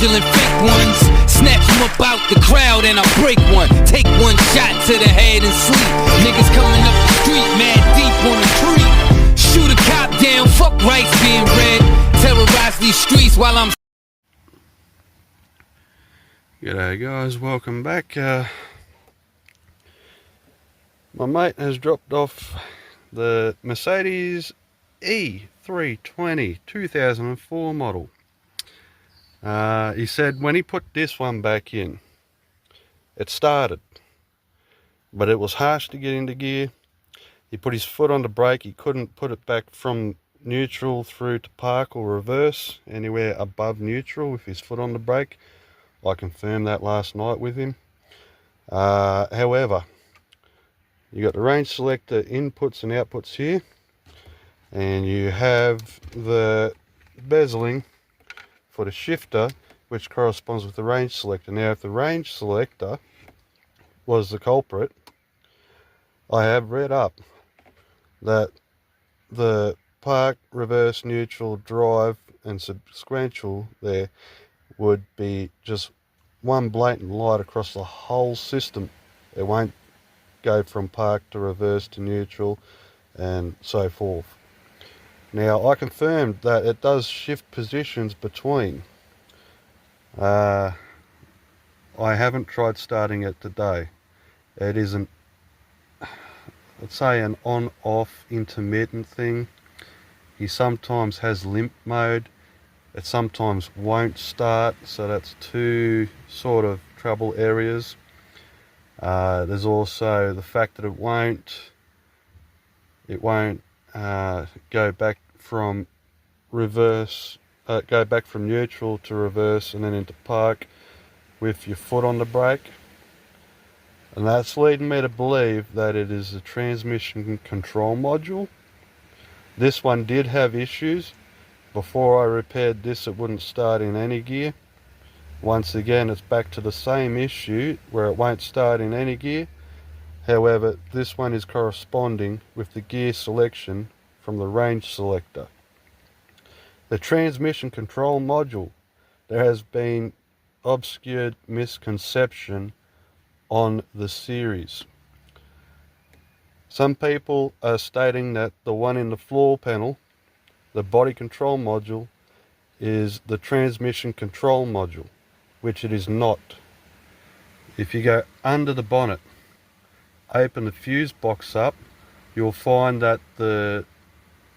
fraudulent fake ones. Snatch them up out the crowd and I break one. Take one shot to the head and sleep. Niggas coming up the street, mad deep on the tree. Shoot a cop down, fuck rights being read. Terrorize these streets while I'm... G'day guys, welcome back. My mate has dropped off the Mercedes E320 2004 model. He said when he put this one back in, it started, but it was harsh to get into gear. He put his foot on the brake, he couldn't put it back from neutral through to park or reverse, anywhere above neutral with his foot on the brake. I confirmed that last night with him. However, you got the range selector inputs and outputs here, and you have the bezeling for the shifter, which corresponds with the range selector. Now, if the range selector was the culprit, I have read up that the park, reverse, neutral, drive, and sequential there would be just one blatant light across the whole system. It won't go from park to reverse to neutral and so forth. Now, I confirmed that it does shift positions between. I haven't tried starting it today. It isn't, let's say, an on-off intermittent thing. He sometimes has limp mode. It sometimes won't start, so that's two sort of trouble areas. There's also the fact that it won't go back from reverse, go back from neutral to reverse and then into park with your foot on the brake. And that's leading me to believe that it is a transmission control module. This one did have issues. Before I repaired this, it wouldn't start in any gear. Once again, it's back to the same issue where it won't start in any gear. However, this one is corresponding with the gear selection from the range selector. The transmission control module, there has been obscured misconception on the series. Some people are stating that the one in the floor panel, the body control module, is the transmission control module, which it is not. If you go under the bonnet, open the fuse box up, you'll find that the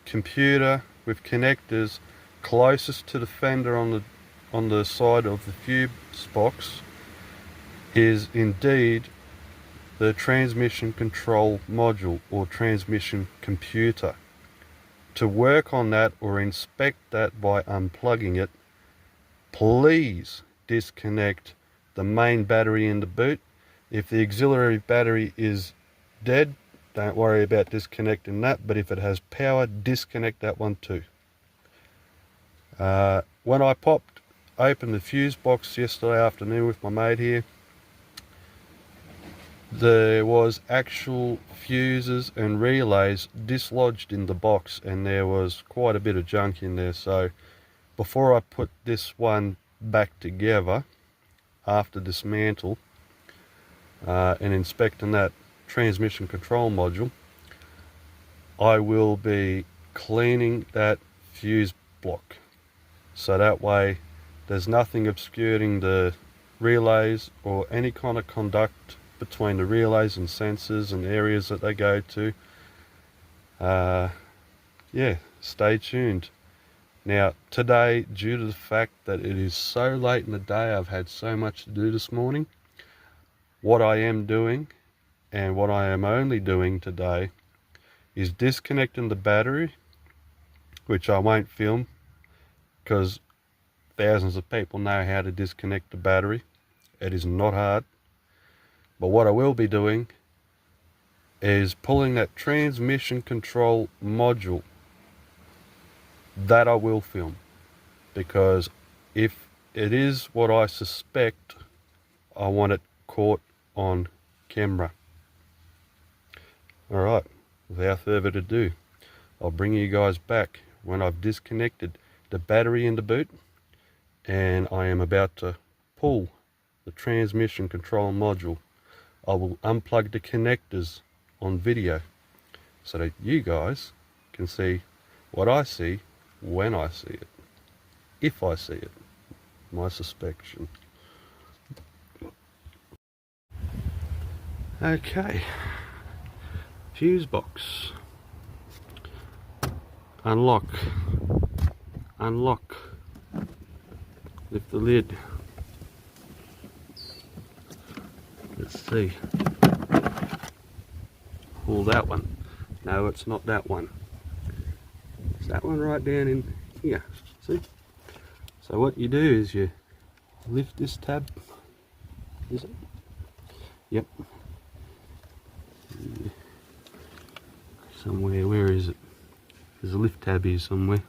computer with connectors closest to the fender on the side of the fuse box is indeed the transmission control module or transmission computer. To work on that or inspect that by unplugging it, please disconnect the main battery in the boot. If the auxiliary battery is dead, don't worry about disconnecting that, but if it has power, disconnect that one too. When I popped open the fuse box yesterday afternoon with my mate here, there was actual fuses and relays dislodged in the box, and there was quite a bit of junk in there. So before I put this one back together after dismantle and inspecting that transmission control module, I will be cleaning that fuse block, so that way there's nothing obscuring the relays or any kind of conduct between the relays and sensors and areas that they go to. Yeah, stay tuned. Now today, due to the fact that it is so late in the day, I've had so much to do this morning, what I am doing and what I am only doing today is disconnecting the battery, which I won't film because thousands of people know how to disconnect the battery. It is not hard. But what I will be doing is pulling that transmission control module. That I will film, because if it is what I suspect, I want it caught on camera. Alright, without further ado, I'll bring you guys back when I've disconnected the battery in the boot and I am about to pull the transmission control module. I will unplug the connectors on video so that you guys can see what I see when I see it, if I see it, my suspicion. Okay, fuse box, unlock, unlock, lift the lid, let's see, pull that one. No, it's not that one. It's that one right down in here. See? So what you do is you lift this tab. Is it? Yep. Somewhere, where is it? There's a lift tab here somewhere.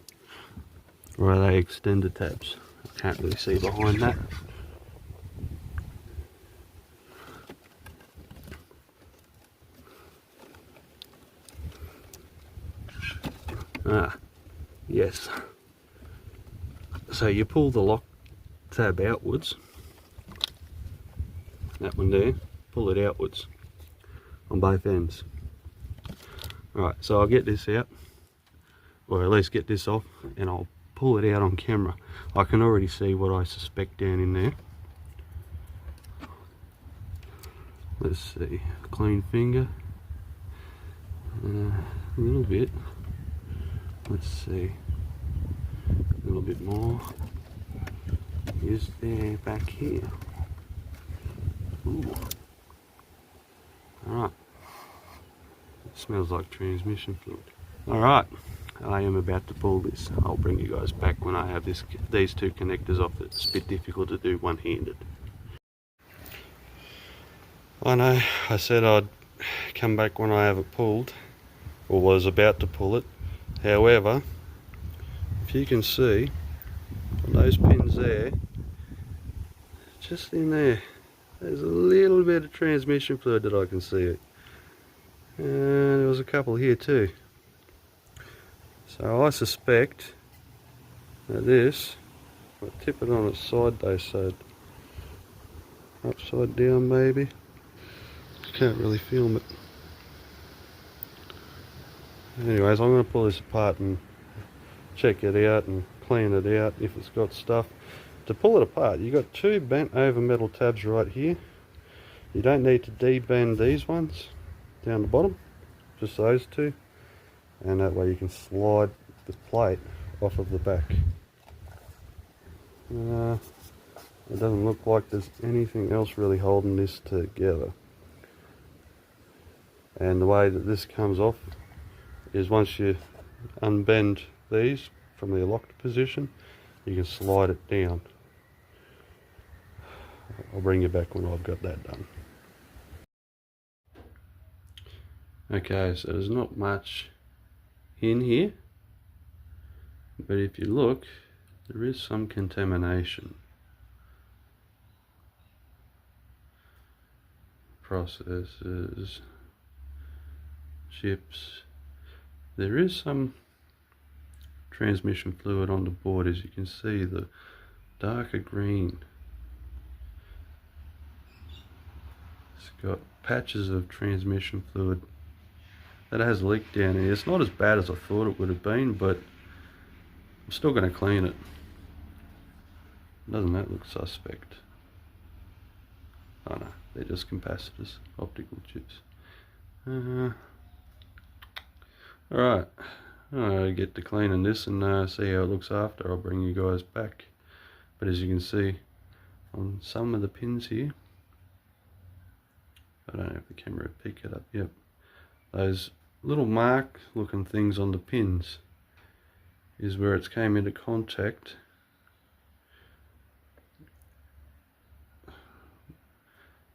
Or are they extended tabs? I can't really see behind that. Ah, yes. So you pull the lock tab outwards, that one there, pull it outwards on both ends. Right, so I'll get this out, or at least get this off, and I'll pull it out on camera. I can already see what I suspect down in there. Let's see, clean finger, a little bit. Let's see, a little bit more. Is there back here? Ooh. Alright. It smells like transmission fluid. Alright, I am about to pull this. I'll bring you guys back when I have these two connectors off. It's a bit difficult to do one-handed. I know, I said I'd come back when I have it pulled, or was about to pull it. However, if you can see on those pins there, just in there, there's a little bit of transmission fluid that I can see. And there was a couple here too. So I suspect that this, I'll tip it on its side though, so upside down maybe. Can't really film it. Anyways, I'm going to pull this apart and check it out and clean it out if it's got stuff. To pull it apart, you've got two bent over metal tabs right here. You don't need to de-bend these ones down the bottom, just those two, and that way you can slide this plate off of the back. It doesn't look like there's anything else really holding this together. And the way that this comes off is once you unbend these from their locked position, you can slide it down. I'll bring you back when I've got that done. Okay, so there's not much in here, but if you look, there is some contamination. Processes, chips. There is some transmission fluid on the board, as you can see, the darker green. It's got patches of transmission fluid that has leaked down here. It's not as bad as I thought it would have been, but I'm still going to clean it. Doesn't that look suspect? Oh no, they're just capacitors, optical chips. Alright, I'll get to cleaning this and see how it looks after. I'll bring you guys back. But as you can see on some of the pins here, I don't know if the camera will pick it up. Yep, those little mark looking things on the pins is where it's came into contact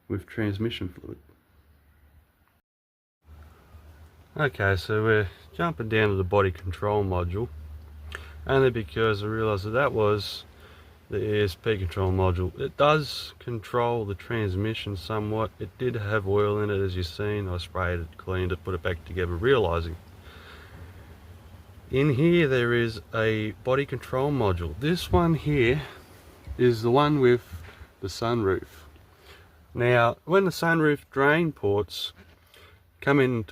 with transmission fluid. Okay, so we're jumping down to the body control module, only because I realised that was the ESP control module. It does control the transmission somewhat. It did have oil in it, as you've seen. I sprayed it, cleaned it, put it back together, realising in here there is a body control module. This one here is the one with the sunroof. Now, when the sunroof drain ports come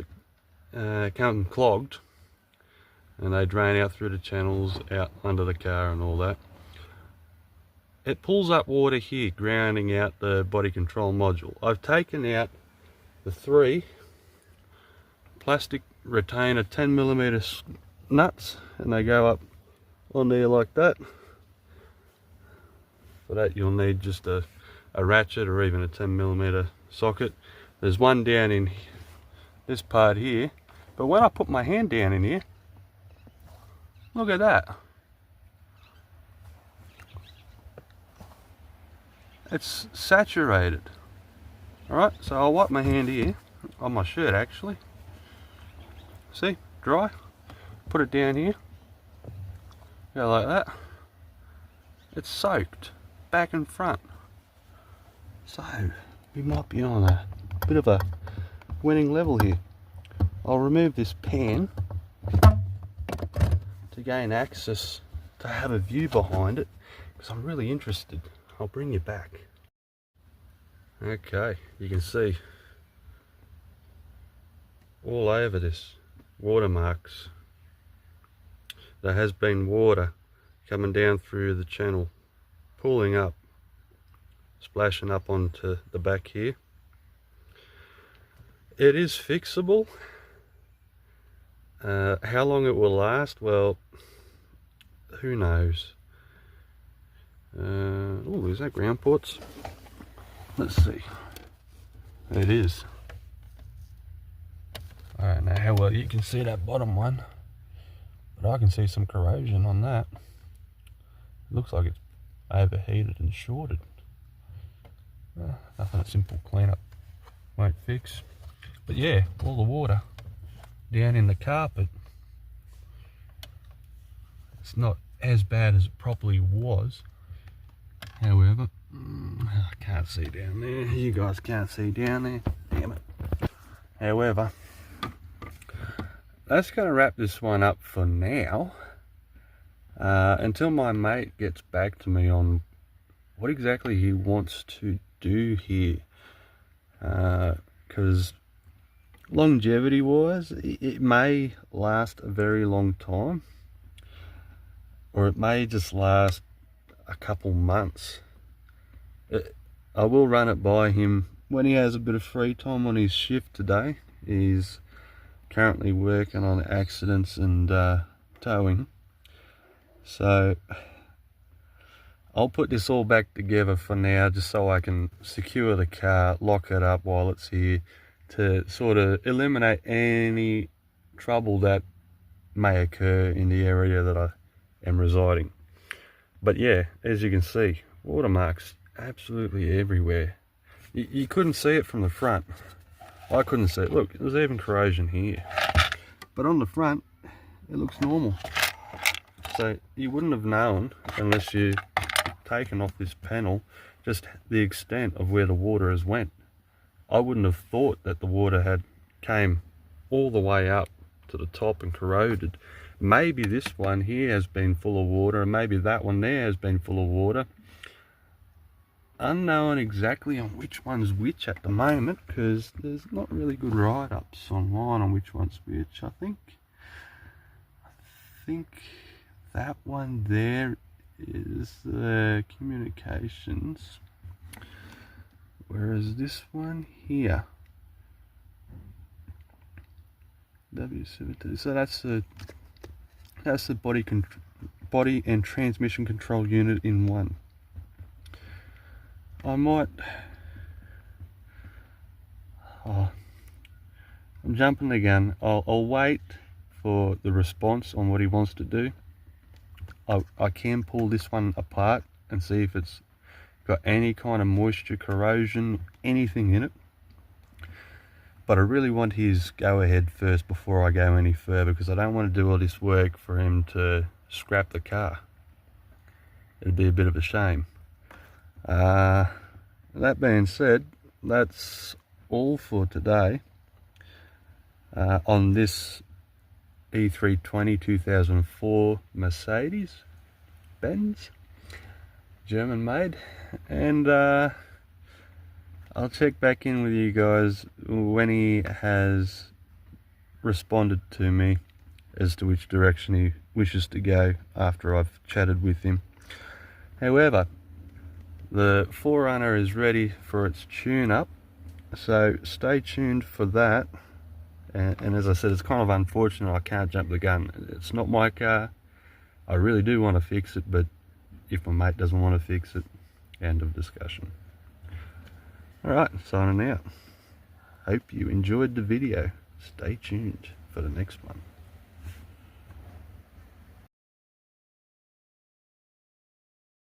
clogged, and they drain out through the channels, out under the car and all that, it pulls up water here, grounding out the body control module. I've taken out the 3 plastic retainer 10mm nuts, and they go up on there like that. For that you'll need just a ratchet or even a 10mm socket. There's one down in this part here, but when I put my hand down in here, look at that. It's saturated. Alright, so I'll wipe my hand here, on my shirt actually. See, dry. Put it down here. Go like that. It's soaked, back and front. So, we might be on a bit of a winning level here. I'll remove this pan to gain access, to have a view behind it, because I'm really interested. I'll bring you back. Okay, you can see all over this watermarks. There has been water coming down through the channel, pooling up, splashing up onto the back here. It is fixable. How long it will last, well, who knows. Oh, is that ground ports? Let's see. It is. I don't know how well you can see that bottom one, but I can see some corrosion on that. It looks like it's overheated and shorted. Nothing a simple cleanup won't fix. But yeah, all the water down in the carpet. It's not as bad as it probably was. However, I can't see down there. You guys can't see down there. Damn it. However, that's going to wrap this one up for now. Until my mate gets back to me on what exactly he wants to do here. Because longevity wise, it may last a very long time, or it may just last a couple months. I will run it by him when he has a bit of free time on his shift today. He's currently working on accidents and towing, so I'll put this all back together for now, just so I can secure the car, lock it up while it's here, to sort of eliminate any trouble that may occur in the area that I am residing. But yeah, as you can see, watermarks absolutely everywhere. You couldn't see it from the front. I couldn't see it. Look, there's even corrosion here. But on the front, it looks normal. So you wouldn't have known unless you taken off this panel just the extent of where the water has went. I wouldn't have thought that the water had came all the way up to the top and corroded. Maybe this one here has been full of water, and maybe that one there has been full of water. Unknown exactly on which one's which at the moment, because there's not really good write-ups online on which one's which. I think that one there is the communications, whereas this one here, W72, so that's the body and transmission control unit in one. I might, I'm jumping the gun. I'll wait for the response on what he wants to do. I can pull this one apart and see if it's got any kind of moisture, corrosion, anything in it. But I really want his go ahead first before I go any further, because I don't want to do all this work for him to scrap the car. It'd be a bit of a shame. That being said, that's all for today on this E320 2004 Mercedes Benz. German made, and I'll check back in with you guys when he has responded to me as to which direction he wishes to go after I've chatted with him. However, the Forerunner is ready for its tune-up, so stay tuned for that. And as I said, it's kind of unfortunate I can't jump the gun. It's not my car. I really do want to fix it, but if my mate doesn't want to fix it, end of discussion. Alright, signing out. Hope you enjoyed the video. Stay tuned for the next one.